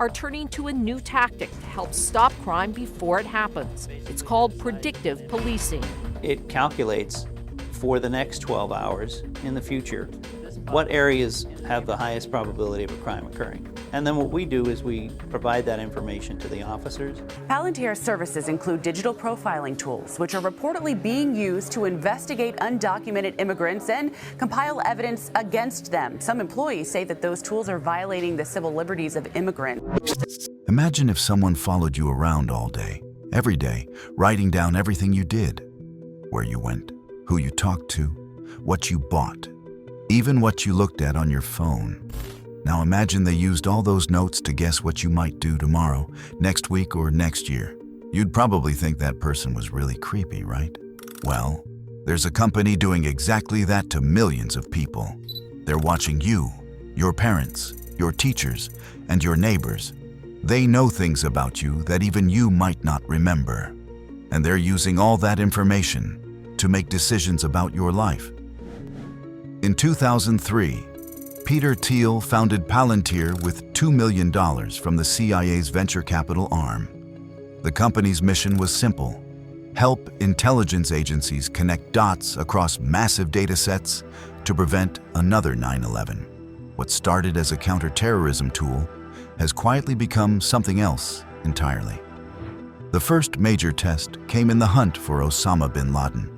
are turning to a new tactic to help stop crime before it happens. It's called predictive policing. It calculates for the next 12 hours in the future what areas have the highest probability of a crime occurring. And then what we do is we provide that information to the officers. Palantir services include digital profiling tools, which are reportedly being used to investigate undocumented immigrants and compile evidence against them. Some employees say that those tools are violating the civil liberties of immigrants. Imagine if someone followed you around all day, every day, writing down everything you did, where you went, who you talked to, what you bought, even what you looked at on your phone. Now imagine they used all those notes to guess what you might do tomorrow, next week, or next year. You'd probably think that person was really creepy, right? Well, there's a company doing exactly that to millions of people. They're watching you, your parents, your teachers, and your neighbors. They know things about you that even you might not remember. And they're using all that information to make decisions about your life. In 2003, Peter Thiel founded Palantir with $2 million from the CIA's venture capital arm. The company's mission was simple: help intelligence agencies connect dots across massive data sets to prevent another 9/11. What started as a counterterrorism tool has quietly become something else entirely. The first major test came in the hunt for Osama bin Laden.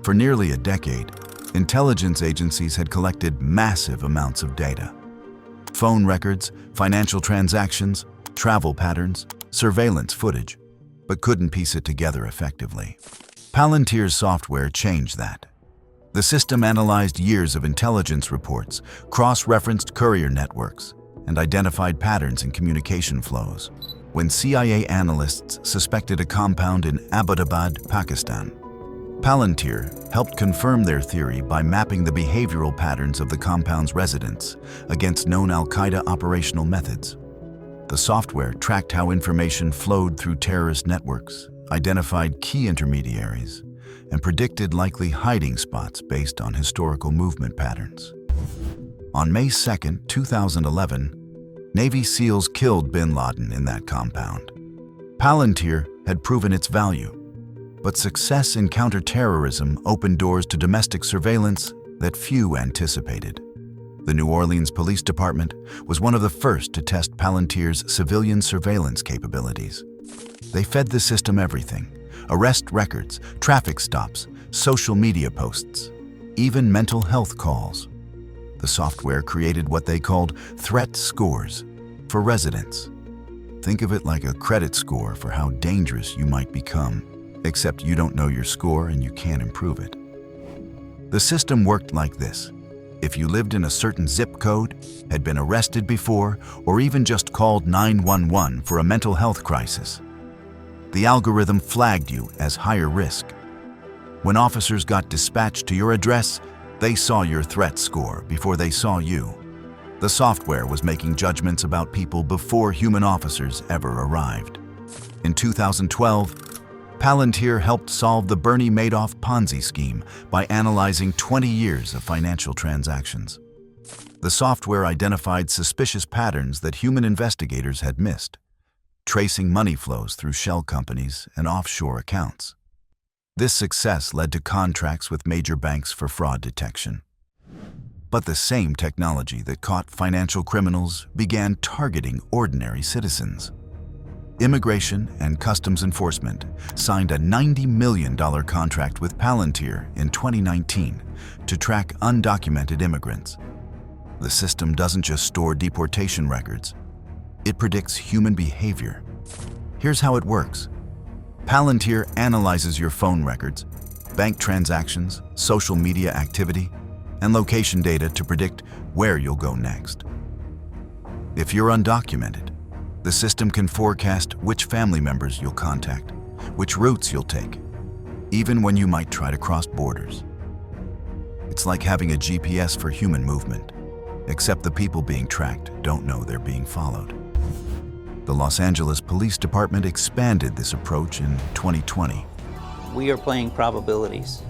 For nearly a decade, intelligence agencies had collected massive amounts of data. Phone records, financial transactions, travel patterns, surveillance footage, but couldn't piece it together effectively. Palantir's software changed that. The system analyzed years of intelligence reports, cross-referenced courier networks, and identified patterns in communication flows. When CIA analysts suspected a compound in Abbottabad, Pakistan, Palantir helped confirm their theory by mapping the behavioral patterns of the compound's residents against known Al-Qaeda operational methods. The software tracked how information flowed through terrorist networks, identified key intermediaries, and predicted likely hiding spots based on historical movement patterns. On May 2, 2011, Navy SEALs killed bin Laden in that compound. Palantir had proven its value. But success in counterterrorism opened doors to domestic surveillance that few anticipated. The New Orleans Police Department was one of the first to test Palantir's civilian surveillance capabilities. They fed the system everything: arrest records, traffic stops, social media posts, even mental health calls. The software created what they called threat scores for residents. Think of it like a credit score for how dangerous you might become. Except you don't know your score and you can't improve it. The system worked like this: if you lived in a certain zip code, had been arrested before, or even just called 911 for a mental health crisis, the algorithm flagged you as higher risk. When officers got dispatched to your address, they saw your threat score before they saw you. The software was making judgments about people before human officers ever arrived. In 2012, Palantir helped solve the Bernie Madoff Ponzi scheme by analyzing 20 years of financial transactions. The software identified suspicious patterns that human investigators had missed, tracing money flows through shell companies and offshore accounts. This success led to contracts with major banks for fraud detection. But the same technology that caught financial criminals began targeting ordinary citizens. Immigration and Customs Enforcement signed a $90 million contract with Palantir in 2019 to track undocumented immigrants. The system doesn't just store deportation records, it predicts human behavior. Here's how it works. Palantir analyzes your phone records, bank transactions, social media activity, and location data to predict where you'll go next. If you're undocumented, the system can forecast which family members you'll contact, which routes you'll take, even when you might try to cross borders. It's like having a GPS for human movement, except the people being tracked don't know they're being followed. The Los Angeles Police Department expanded this approach in 2020. We are playing probabilities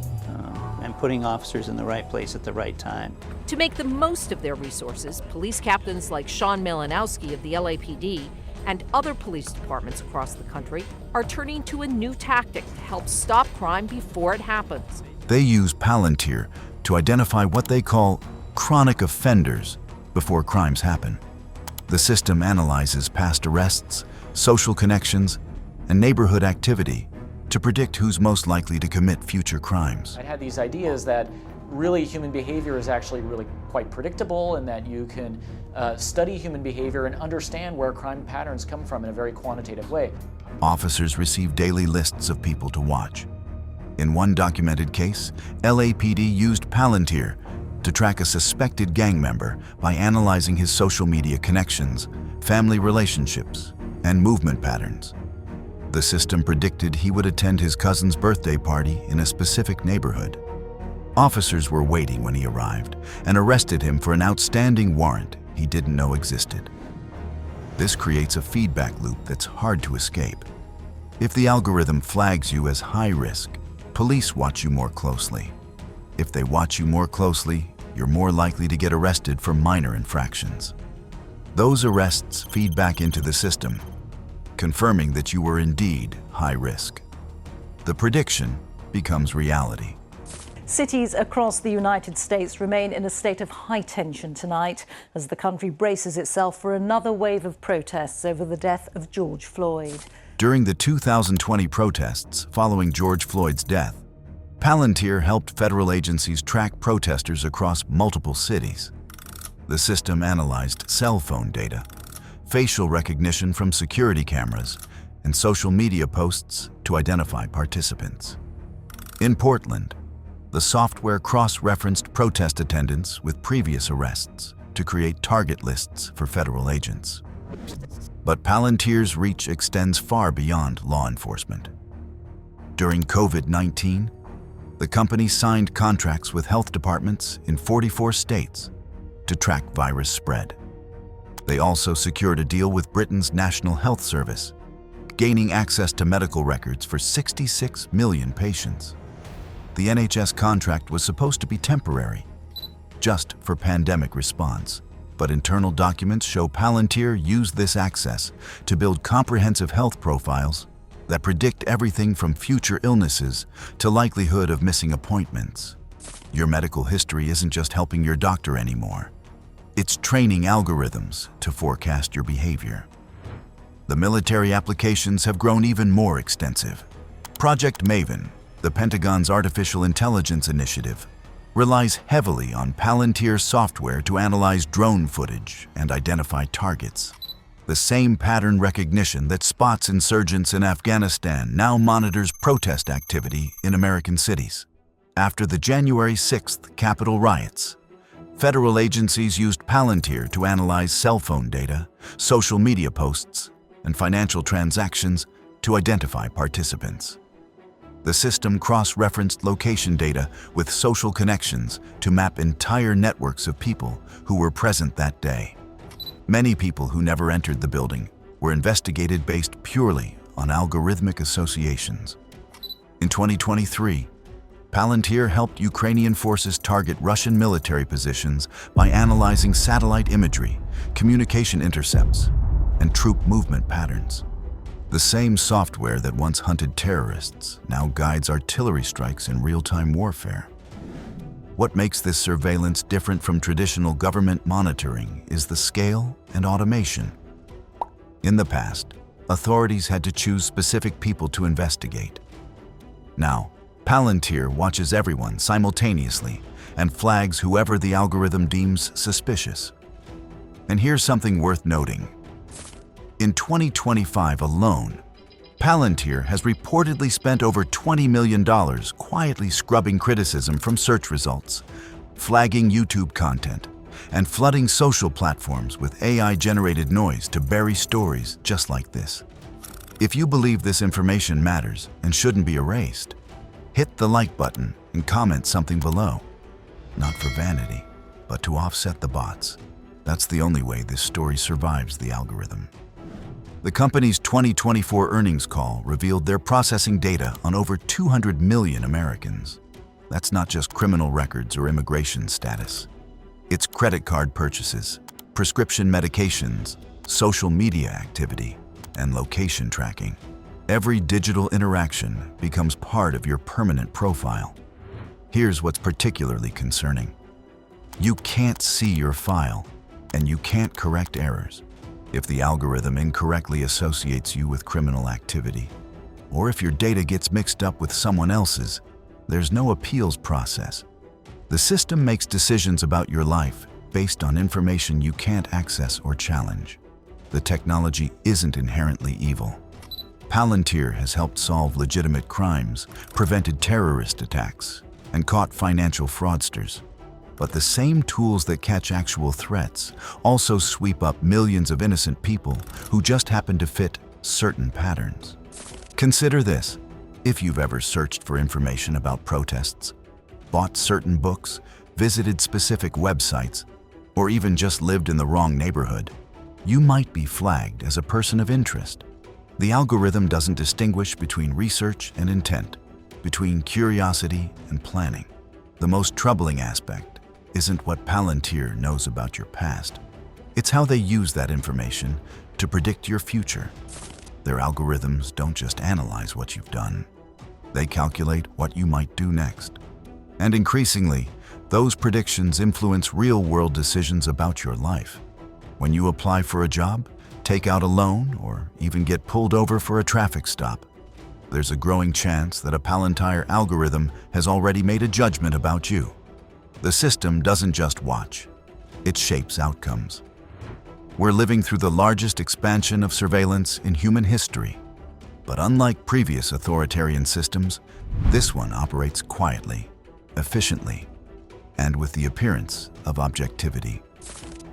and putting officers in the right place at the right time. To make the most of their resources, police captains like Sean Malinowski of the LAPD and other police departments across the country are turning to a new tactic to help stop crime before it happens. They use Palantir to identify what they call chronic offenders before crimes happen. The system analyzes past arrests, social connections, and neighborhood activity to predict who's most likely to commit future crimes. I had these ideas that really human behavior is actually really quite predictable, and that you can study human behavior and understand where crime patterns come from in a very quantitative way. Officers receive daily lists of people to watch. In one documented case, LAPD used Palantir to track a suspected gang member by analyzing his social media connections, family relationships, and movement patterns. The system predicted he would attend his cousin's birthday party in a specific neighborhood. Officers were waiting when he arrived and arrested him for an outstanding warrant he didn't know existed. This creates a feedback loop that's hard to escape. If the algorithm flags you as high risk, police watch you more closely. If they watch you more closely, you're more likely to get arrested for minor infractions. Those arrests feed back into the system, confirming that you were indeed high risk. The prediction becomes reality. Cities across the United States remain in a state of high tension tonight as the country braces itself for another wave of protests over the death of George Floyd. During the 2020 protests following George Floyd's death, Palantir helped federal agencies track protesters across multiple cities. The system analyzed cell phone data, facial recognition from security cameras, and social media posts to identify participants. In Portland, the software cross-referenced protest attendance with previous arrests to create target lists for federal agents. But Palantir's reach extends far beyond law enforcement. During COVID-19, the company signed contracts with health departments in 44 states to track virus spread. They also secured a deal with Britain's National Health Service, gaining access to medical records for 66 million patients. The NHS contract was supposed to be temporary, just for pandemic response, but internal documents show Palantir used this access to build comprehensive health profiles that predict everything from future illnesses to likelihood of missing appointments. Your medical history isn't just helping your doctor anymore. It's training algorithms to forecast your behavior. The military applications have grown even more extensive. Project Maven, the Pentagon's artificial intelligence initiative, relies heavily on Palantir software to analyze drone footage and identify targets. The same pattern recognition that spots insurgents in Afghanistan now monitors protest activity in American cities. After the January 6th Capitol riots, federal agencies used Palantir to analyze cell phone data, social media posts, and financial transactions to identify participants. The system cross-referenced location data with social connections to map entire networks of people who were present that day. Many people who never entered the building were investigated based purely on algorithmic associations. In 2023, Palantir helped Ukrainian forces target Russian military positions by analyzing satellite imagery, communication intercepts, and troop movement patterns. The same software that once hunted terrorists now guides artillery strikes in real-time warfare. What makes this surveillance different from traditional government monitoring is the scale and automation. In the past, authorities had to choose specific people to investigate. Now, Palantir watches everyone simultaneously and flags whoever the algorithm deems suspicious. And here's something worth noting. In 2025 alone, Palantir has reportedly spent over $20 million quietly scrubbing criticism from search results, flagging YouTube content, and flooding social platforms with AI-generated noise to bury stories just like this. If you believe this information matters and shouldn't be erased, hit the like button and comment something below. Not for vanity, but to offset the bots. That's the only way this story survives the algorithm. The company's 2024 earnings call revealed they're processing data on over 200 million Americans. That's not just criminal records or immigration status. It's credit card purchases, prescription medications, social media activity, and location tracking. Every digital interaction becomes part of your permanent profile. Here's what's particularly concerning. You can't see your file, and you can't correct errors. If the algorithm incorrectly associates you with criminal activity, or if your data gets mixed up with someone else's, there's no appeals process. The system makes decisions about your life based on information you can't access or challenge. The technology isn't inherently evil. Palantir has helped solve legitimate crimes, prevented terrorist attacks, and caught financial fraudsters. But the same tools that catch actual threats also sweep up millions of innocent people who just happen to fit certain patterns. Consider this. If you've ever searched for information about protests, bought certain books, visited specific websites, or even just lived in the wrong neighborhood, you might be flagged as a person of interest. The algorithm doesn't distinguish between research and intent, between curiosity and planning. The most troubling aspect isn't what Palantir knows about your past. It's how they use that information to predict your future. Their algorithms don't just analyze what you've done. They calculate what you might do next. And increasingly, those predictions influence real-world decisions about your life. When you apply for a job, take out a loan, or even get pulled over for a traffic stop, there's a growing chance that a Palantir algorithm has already made a judgment about you. The system doesn't just watch, it shapes outcomes. We're living through the largest expansion of surveillance in human history. But unlike previous authoritarian systems, this one operates quietly, efficiently, and with the appearance of objectivity.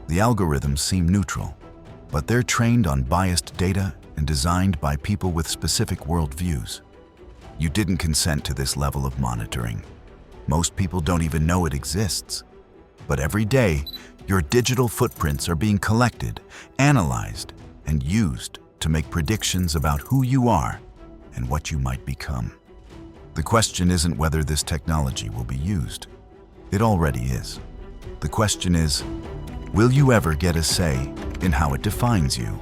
The algorithms seem neutral, but they're trained on biased data and designed by people with specific worldviews. You didn't consent to this level of monitoring. Most people don't even know it exists. But every day, your digital footprints are being collected, analyzed, and used to make predictions about who you are and what you might become. The question isn't whether this technology will be used. It already is. The question is, will you ever get a say in how it defines you?